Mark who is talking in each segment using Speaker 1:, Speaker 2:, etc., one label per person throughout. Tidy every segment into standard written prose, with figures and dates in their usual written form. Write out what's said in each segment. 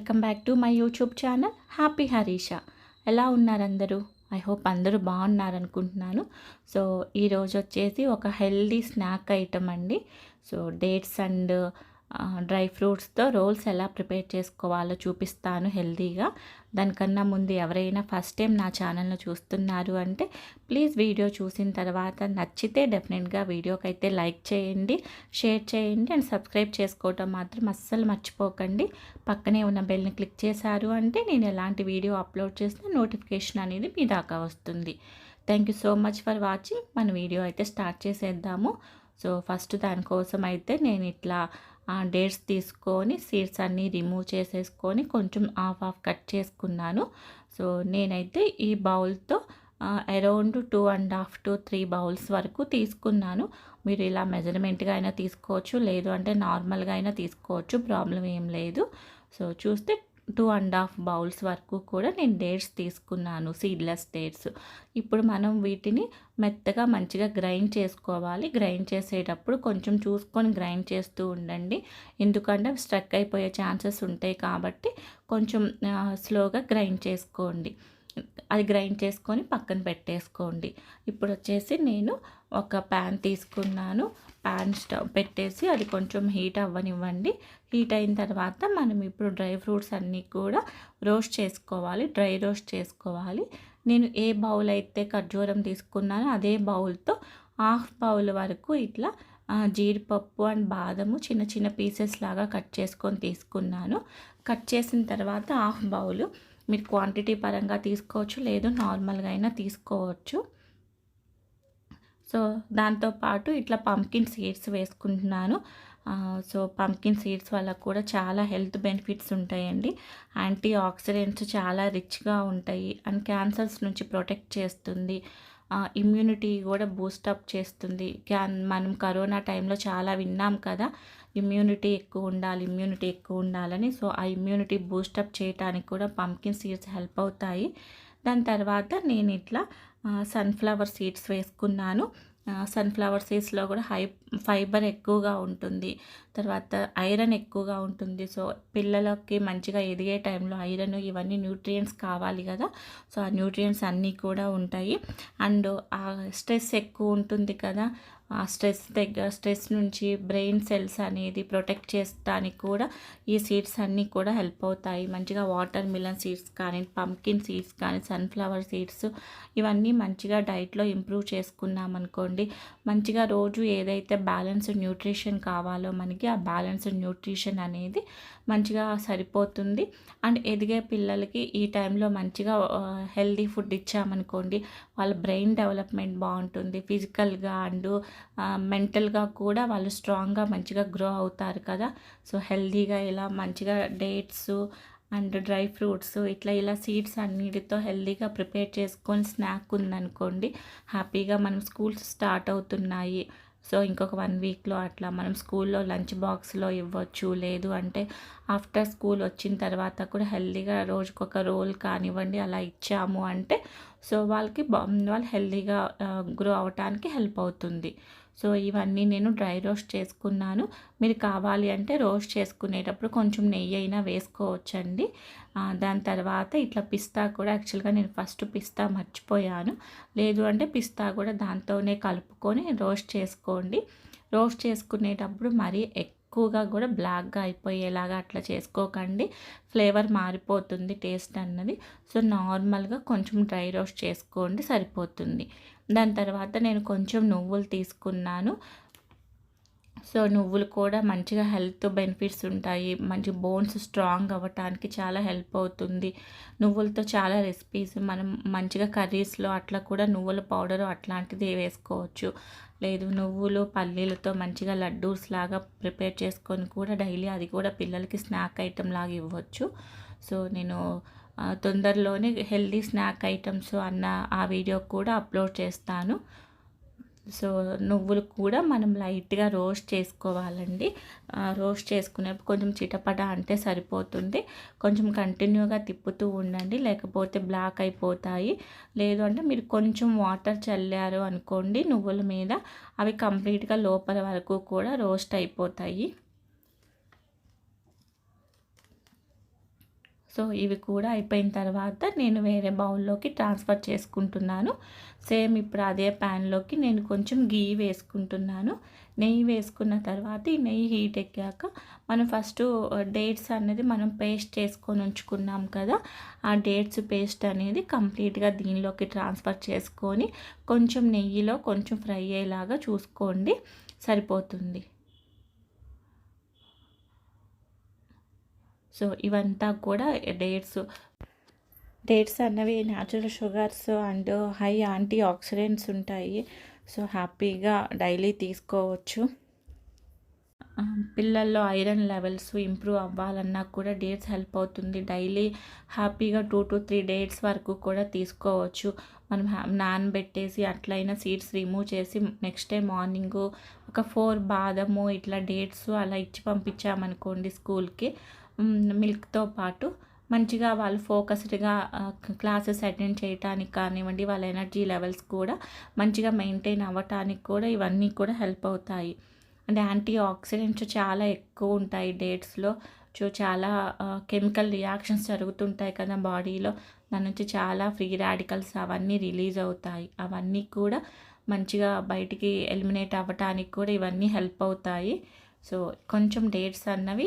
Speaker 1: Welcome back to my YouTube channel happy Harisha. ఎలా ఉన్నారు అందరూ? ఐ హోప్ అందరూ బాగున్నారనుకుంటున్నాను. సో ఈరోజు వచ్చేసి ఒక హెల్దీ స్నాక్ ఐటమ్ అండి. సో డేట్స్ అండ్ డ్రై ఫ్రూట్స్తో రోల్స్ ఎలా ప్రిపేర్ చేసుకోవాలో చూపిస్తాను హెల్దీగా. దానికన్నా ముందు ఎవరైనా ఫస్ట్ టైం నా ఛానల్ను చూస్తున్నారు అంటే ప్లీజ్ వీడియో చూసిన తర్వాత నచ్చితే డెఫినెట్గా వీడియోకి అయితే లైక్ చేయండి, షేర్ చేయండి అండ్ సబ్స్క్రైబ్ చేసుకోవటం మాత్రం అస్సలు మర్చిపోకండి. పక్కనే ఉన్న బెల్ని క్లిక్ చేశారు అంటే నేను ఎలాంటి వీడియో అప్లోడ్ చేసిన నోటిఫికేషన్ అనేది మీ దాకా వస్తుంది. Thank you so much for watching. మన వీడియో అయితే స్టార్ట్ చేసేద్దాము. సో ఫస్ట్ దానికోసం అయితే నేను ఇట్లా డేట్స్ తీసుకొని సీడ్స్ అన్నీ రిమూవ్ చేసేసుకొని కొంచెం హాఫ్ కట్ చేసుకున్నాను. సో నేనైతే ఈ బౌల్తో అరౌండ్ 2.5 to 3 బౌల్స్ వరకు తీసుకున్నాను. మీరు ఇలా మెజర్మెంట్గా అయినా తీసుకోవచ్చు, లేదు అంటే నార్మల్గా అయినా తీసుకోవచ్చు, ప్రాబ్లం ఏం లేదు. సో చూస్తే 2.5 బౌల్స్ వరకు కూడా నేను డేట్స్ తీసుకున్నాను, సీడ్లెస్ డేట్స్. ఇప్పుడు మనం వీటిని మెత్తగా మంచిగా గ్రైండ్ చేసుకోవాలి. గ్రైండ్ చేసేటప్పుడు కొంచెం చూసుకొని గ్రైండ్ చేస్తూ ఉండండి, ఎందుకంటే స్ట్రక్ అయిపోయే ఛాన్సెస్ ఉంటాయి కాబట్టి కొంచెం స్లోగా గ్రైండ్ చేసుకోండి. అది గ్రైండ్ చేసుకొని పక్కన పెట్టేసుకోండి. ఇప్పుడు వచ్చేసి నేను ఒక ప్యాన్ తీసుకున్నాను. ప్యాన్ స్టవ్ పెట్టేసి అది కొంచెం హీట్ అవ్వనివ్వండి. హీట్ అయిన తర్వాత మనం ఇప్పుడు డ్రై ఫ్రూట్స్ అన్నీ కూడా రోస్ట్ చేసుకోవాలి, డ్రై రోస్ట్ చేసుకోవాలి. నేను ఏ బౌల్ అయితే ఖర్జూరం తీసుకున్నానో అదే బౌల్తో హాఫ్ బౌల్ వరకు ఇట్లా జీడిపప్పు అండ్ బాదము చిన్న చిన్న పీసెస్ లాగా కట్ చేసుకొని తీసుకున్నాను. కట్ చేసిన తర్వాత హాఫ్ బౌల్ మీరు క్వాంటిటీ పరంగా తీసుకోవచ్చు, లేదు నార్మల్గా అయినా తీసుకోవచ్చు. సో దాంతోపాటు ఇట్లా పంకిన్ సీడ్స్ వేసుకుంటున్నాను. సో పంకిన్ సీడ్స్ వల్ల కూడా చాలా హెల్త్ బెనిఫిట్స్ ఉంటాయండి. యాంటీ ఆక్సిడెంట్స్ చాలా రిచ్గా ఉంటాయి అండ్ క్యాన్సర్స్ నుంచి ప్రొటెక్ట్ చేస్తుంది. ఇమ్యూనిటీ కూడా బూస్టప్ చేస్తుంది. మనం కరోనా టైంలో చాలా విన్నాం కదా, ఇమ్యూనిటీ ఎక్కువ ఉండాలని. సో ఆ ఇమ్యూనిటీ బూస్టప్ చేయడానికి కూడా పంకిన్ సీడ్స్ హెల్ప్ అవుతాయి. దాని తర్వాత నేను ఇట్లా సన్ఫ్లవర్ సీడ్స్ వేసుకున్నాను. సన్ఫ్లవర్ సీడ్స్లో కూడా ఫైబర్ ఎక్కువగా ఉంటుంది, తర్వాత ఐరన్ ఎక్కువగా ఉంటుంది. సో పిల్లలకి మంచిగా ఎదిగే టైంలో ఐరన్ ఇవన్నీ న్యూట్రియంట్స్ కావాలి కదా, సో ఆ న్యూట్రియంట్స్ అన్నీ కూడా ఉంటాయి. అండ్ ఆ స్ట్రెస్ ఎక్కువ ఉంటుంది కదా, ఆ స్ట్రెస్ నుంచి బ్రెయిన్ సెల్స్ అనేది ప్రొటెక్ట్ చేయడానికి కూడా ఈ సీడ్స్ అన్నీ కూడా హెల్ప్ అవుతాయి. మంచిగా వాటర్ మిలన్ సీడ్స్ కానీ, పంకిన్ సీడ్స్ కానీ, సన్ఫ్లవర్ సీడ్స్ ఇవన్నీ మంచిగా డైట్లో ఇంప్రూవ్ చేసుకున్నాం అనుకోండి, మంచిగా రోజు ఏదైతే బ్యాలెన్స్డ్ న్యూట్రిషన్ కావాలో మనకి ఆ బ్యాలెన్స్డ్ న్యూట్రిషన్ అనేది మంచిగా సరిపోతుంది. అండ్ ఎదిగే పిల్లలకి ఈ టైంలో మంచిగా హెల్దీ ఫుడ్ ఇచ్చామనుకోండి, వాళ్ళ బ్రెయిన్ డెవలప్మెంట్ బాగుంటుంది. ఫిజికల్గా అండ్ మెంటల్గా కూడా వాళ్ళు స్ట్రాంగ్గా మంచిగా గ్రో అవుతారు కదా. సో హెల్దీగా ఇలా మంచిగా డేట్స్ అండ్ డ్రై ఫ్రూట్స్ ఇలా సీడ్స్ అన్నిటితో హెల్దీగా ప్రిపేర్ చేసుకొని స్నాక్ ఉందనుకోండి, హ్యాపీగా మనం స్కూల్స్ స్టార్ట్ అవుతున్నాయి. సో ఇంకొక 1 వీక్లో అట్లా మనం స్కూల్లో లంచ్ బాక్స్లో ఇవ్వచ్చు, లేదు అంటే ఆఫ్టర్ స్కూల్ వచ్చిన తర్వాత కూడా హెల్దీగా రోజుకొక రోల్ కానివ్వండి అలా ఇచ్చాము అంటే సో వాళ్ళు హెల్దీగా గ్రో అవటానికి హెల్ప్ అవుతుంది. సో ఇవన్నీ నేను డ్రై రోస్ట్ చేసుకున్నాను. మీరు కావాలి అంటే రోస్ట్ చేసుకునేటప్పుడు కొంచెం నెయ్యి అయినా వేసుకోవచ్చండి. దాని తర్వాత ఇట్లా పిస్తా కూడా, యాక్చువల్గా నేను ఫస్ట్ పిస్తా మర్చిపోయాను, లేదు అంటే పిస్తా కూడా దాంతోనే కలుపుకొని రోస్ట్ చేసుకోండి. రోస్ట్ చేసుకునేటప్పుడు మరీ ఎక్కువగా కూడా బ్లాక్గా అయిపోయేలాగా అట్లా చేసుకోకండి, ఫ్లేవర్ మారిపోతుంది టేస్ట్ అన్నది. సో నార్మల్గా కొంచెం డ్రై రోస్ట్ చేసుకోండి, సరిపోతుంది. దాని తర్వాత నేను కొంచెం నువ్వులు తీసుకున్నాను. సో నువ్వులు కూడా మంచిగా హెల్త్ బెనిఫిట్స్ ఉంటాయి, మంచి బోన్స్ స్ట్రాంగ్ అవ్వటానికి చాలా హెల్ప్ అవుతుంది. నువ్వులతో చాలా రెసిపీస్ మనం మంచిగా కర్రీస్లో అట్లా కూడా నువ్వుల పౌడరు అట్లాంటిది వేసుకోవచ్చు, లేదు నువ్వులు పల్లీలతో మంచిగా లడ్డూస్ లాగా ప్రిపేర్ చేసుకొని కూడా డైలీ అది కూడా పిల్లలకి స్నాక్ ఐటెం లాగా ఇవ్వచ్చు. సో నేను తొందరలోనే హెల్దీ స్నాక్ ఐటమ్స్ అన్న ఆ వీడియో కూడా అప్లోడ్ చేస్తాను. సో నువ్వులు కూడా మనం లైట్గా రోస్ట్ చేసుకోవాలండి. రోస్ట్ చేసుకునేప్పుడు కొంచెం చిటపట అంటే సరిపోతుంది. కొంచెం కంటిన్యూగా తిప్పుతూ ఉండండి, లేకపోతే బ్లాక్ అయిపోతాయి. లేదు అంటే మీరు కొంచెం వాటర్ చల్లారు అనుకోండి నువ్వుల మీద, అవి కంప్లీట్గా లోపల వరకు కూడా రోస్ట్ అయిపోతాయి. సో ఇవి కూడా అయిపోయిన తర్వాత నేను వేరే బౌల్లోకి ట్రాన్స్ఫర్ చేసుకుంటున్నాను. సేమ్ ఇప్పుడు అదే ప్యాన్లోకి నేను కొంచెం గీ వేసుకుంటున్నాను. నెయ్యి వేసుకున్న తర్వాత ఈ నెయ్యి హీట్ ఎక్కాక మనం ఫస్ట్ డేట్స్ అనేది మనం పేస్ట్ చేసుకొని ఉంచుకున్నాం కదా, ఆ డేట్స్ పేస్ట్ అనేది కంప్లీట్గా దీనిలోకి ట్రాన్స్ఫర్ చేసుకొని కొంచెం నెయ్యిలో కొంచెం ఫ్రై అయ్యేలాగా చూసుకోండి, సరిపోతుంది. సో ఇవంతా కూడా డేట్స్ అన్నవి natural sugars and high antioxidants ఉంటాయి. సో హ్యాపీగా డైలీ తీసుకోవచ్చు. పిల్లల్లో ఐరన్ లెవెల్స్ ఇంప్రూవ్ అవ్వాలన్నా కూడా డేట్స్ హెల్ప్ అవుతుంది. డైలీ హ్యాపీగా 2 to 3 డేట్స్ వరకు కూడా తీసుకోవచ్చు. మనం నానబెట్టేసి అట్లయినా సీడ్స్ రిమూవ్ చేసి నెక్స్ట్ డే మార్నింగు ఒక 4 బాదము ఇట్లా డేట్స్ అలా ఇచ్చి పంపించామనుకోండి స్కూల్కి మిల్క్తో పాటు, మంచిగా వాళ్ళు ఫోకస్డ్గా క్లాసెస్ అటెండ్ చేయడానికి కానివ్వండి, వాళ్ళ ఎనర్జీ లెవెల్స్ కూడా మంచిగా మెయింటైన్ అవ్వటానికి కూడా ఇవన్నీ కూడా హెల్ప్ అవుతాయి. అండ్ యాంటీ ఆక్సిడెంట్స్ చాలా ఎక్కువ ఉంటాయి డేట్స్లో. చాలా కెమికల్ రియాక్షన్స్ జరుగుతుంటాయి కదా బాడీలో, దాని నుంచి చాలా ఫ్రీ రాడికల్స్ అవన్నీ రిలీజ్ అవుతాయి. అవన్నీ కూడా మంచిగా బయటికి ఎలిమినేట్ అవ్వటానికి కూడా ఇవన్నీ హెల్ప్ అవుతాయి. సో కొంచెం డేట్స్ అన్నవి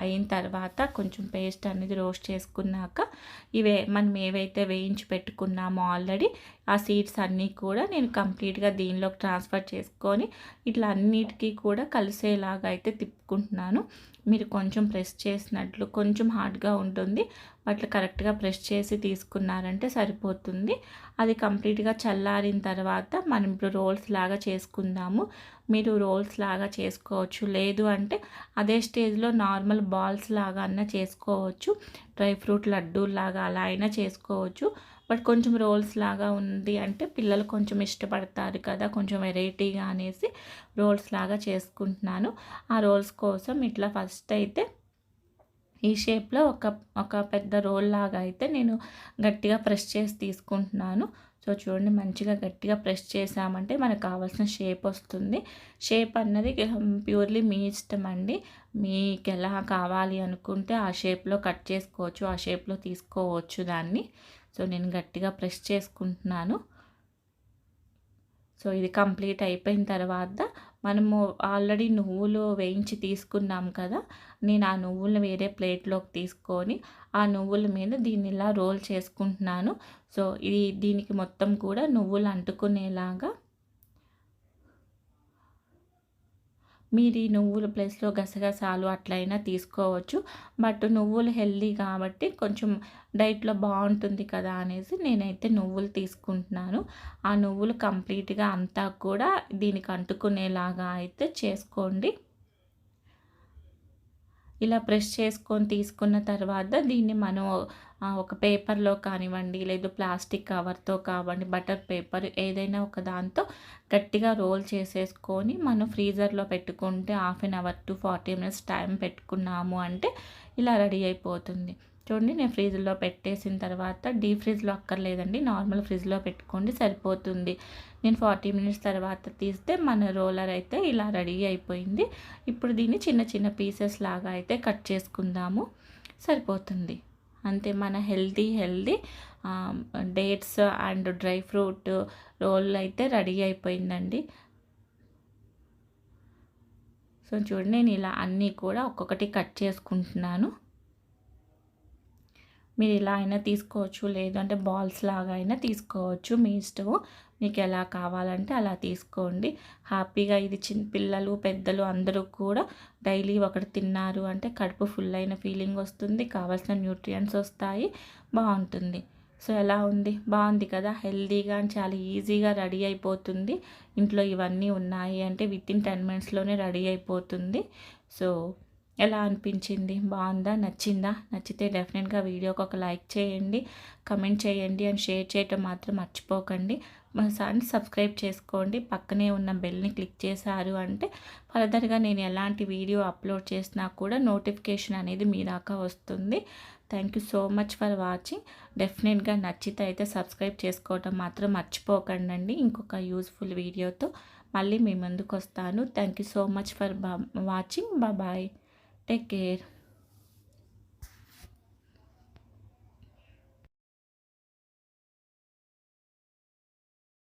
Speaker 1: అయిన తర్వాత కొంచెం పేస్ట్ అనేది రోస్ట్ చేసుకున్నాక మనం ఏవైతే వేయించి పెట్టుకున్నామో ఆల్రెడీ ఆ సీడ్స్ అన్నీ కూడా నేను కంప్లీట్గా దీనిలోకి ట్రాన్స్ఫర్ చేసుకొని ఇట్లా అన్నిటికీ కూడా కలిసేలాగా అయితే తిప్పుకుంటున్నాను. మీరు కొంచెం ప్రెస్ చేసినట్లు కొంచెం హార్డ్గా ఉంటుంది, అట్లా కరెక్ట్గా ప్రెస్ చేసి తీసుకున్నారంటే సరిపోతుంది. అది కంప్లీట్గా చల్లారిన తర్వాత మనం ఇప్పుడు రోల్స్ లాగా చేసుకుందాము. మీరు రోల్స్ లాగా చేసుకోవచ్చు, లేదు అంటే అదే స్టేజ్లో నార్మల్ బాల్స్ లాగా అన్నా చేసుకోవచ్చు, డ్రై ఫ్రూట్ లడ్డూలాగా అలా అయినా చేసుకోవచ్చు. బట్ కొంచెం రోల్స్ లాగా ఉంది అంటే పిల్లలు కొంచెం ఇష్టపడతారు కదా, కొంచెం వెరైటీగా అనేసి రోల్స్ లాగా చేసుకుంటున్నాను. ఆ రోల్స్ కోసం ఇట్లా ఫస్ట్ అయితే ఈ షేప్లో ఒక పెద్ద రోల్ లాగా అయితే నేను గట్టిగా ప్రెస్ చేసి తీసుకుంటున్నాను. సో చూడండి, మంచిగా గట్టిగా ప్రెస్ చేసామంటే మనకు కావాల్సిన షేప్ వస్తుంది. షేప్ అన్నది ప్యూర్లీ మీ ఇష్టం అండి. మీకు ఎలా కావాలి అనుకుంటే ఆ షేప్లో కట్ చేసుకోవచ్చు, ఆ షేప్లో తీసుకోవచ్చు దాన్ని. సో నేను గట్టిగా ప్రెస్ చేసుకుంటున్నాను. సో ఇది కంప్లీట్ అయిపోయిన తర్వాత మనము ఆల్రెడీ నువ్వులు వేయించి తీసుకున్నాం కదా, నేను ఆ నువ్వులను వేరే ప్లేట్లోకి తీసుకొని ఆ నువ్వుల మీద దీన్ని ఇలా రోల్ చేసుకుంటున్నాను. సో దీనికి మొత్తం కూడా నువ్వులు అంటుకునేలాగా మీరు ఈ నువ్వుల ప్లేస్లో గసగసాలు అట్లయినా తీసుకోవచ్చు. బట్ నువ్వులు హెల్దీ కాబట్టి కొంచెం డైట్లో బాగుంటుంది కదా అనేసి నేనైతే నువ్వులు తీసుకుంటున్నాను. ఆ నువ్వులు కంప్లీట్గా అంతా కూడా దీనికి అంటుకునేలాగా అయితే చేసుకోండి. ఇలా ప్రెస్ చేసుకొని తీసుకున్న తర్వాత దీన్ని మనం ఒక పేపర్లో కానివ్వండి, లేదు ప్లాస్టిక్ కవర్తో కావండి, బటర్ పేపర్ ఏదైనా ఒక దాంతో గట్టిగా రోల్ చేసేసుకొని మనం ఫ్రీజర్లో పెట్టుకుంటే 1/2 అవర్ టు 40 మినిట్స్ టైం పెట్టుకున్నాము అంటే ఇలా రెడీ అయిపోతుంది. చూడండి, నేను ఫ్రీజ్లో పెట్టేసిన తర్వాత డీప్ ఫ్రిడ్జ్లో అక్కర్లేదండి, నార్మల్ ఫ్రిడ్జ్లో పెట్టుకోండి సరిపోతుంది. నేను 40 మినిట్స్ తర్వాత తీస్తే మన రోలర్ అయితే ఇలా రెడీ అయిపోయింది. ఇప్పుడు దీన్ని చిన్న చిన్న పీసెస్ లాగా అయితే కట్ చేసుకుందాము, సరిపోతుంది. అంతే, మన healthy dates and dry fruit role అయితే రెడీ అయిపోయిందండి. సో చూడండి, నేను ఇలా అన్నీ కూడా ఒక్కొక్కటి కట్ చేసుకుంటున్నాను. మీరు ఇలా అయినా తీసుకోవచ్చు, లేదంటే బాల్స్ లాగా అయినా తీసుకోవచ్చు, మీ ఇష్టము. మీకు ఎలా కావాలంటే అలా తీసుకోండి. హ్యాపీగా ఇది పిల్లలు పెద్దలు అందరూ కూడా డైలీ ఒకటి తిన్నారు అంటే కడుపు ఫుల్ అయిన ఫీలింగ్ వస్తుంది, కావాల్సిన న్యూట్రియంట్స్ వస్తాయి, బాగుంటుంది. సో ఎలా ఉంది, బాగుంది కదా, హెల్దీగా అండ్ చాలా ఈజీగా రెడీ అయిపోతుంది. ఇంట్లో ఇవన్నీ ఉన్నాయి అంటే వితిన్ 10 మినిట్స్లోనే రెడీ అయిపోతుంది. సో ఎలా అనిపించింది, బాగుందా, నచ్చిందా? నచ్చితే డెఫినెట్గా వీడియోకి ఒక లైక్ చేయండి, కమెంట్ చేయండి అండ్ షేర్ చేయటం మాత్రం మర్చిపోకండి. మా ఛానల్ సబ్స్క్రైబ్ చేసుకోండి, పక్కనే ఉన్న బెల్ని క్లిక్ చేశారు అంటే ఫర్దర్గా నేను ఎలాంటి వీడియో అప్లోడ్ చేసినా కూడా నోటిఫికేషన్ అనేది మీ దాకా వస్తుంది. Thank you so much for watching. డెఫినెట్గా నచ్చితే అయితే సబ్స్క్రైబ్ చేసుకోవటం మాత్రం మర్చిపోకండి. ఇంకొక యూస్ఫుల్ వీడియోతో మళ్ళీ మీ ముందుకు వస్తాను. Thank you so much for watching. Bye. Take care.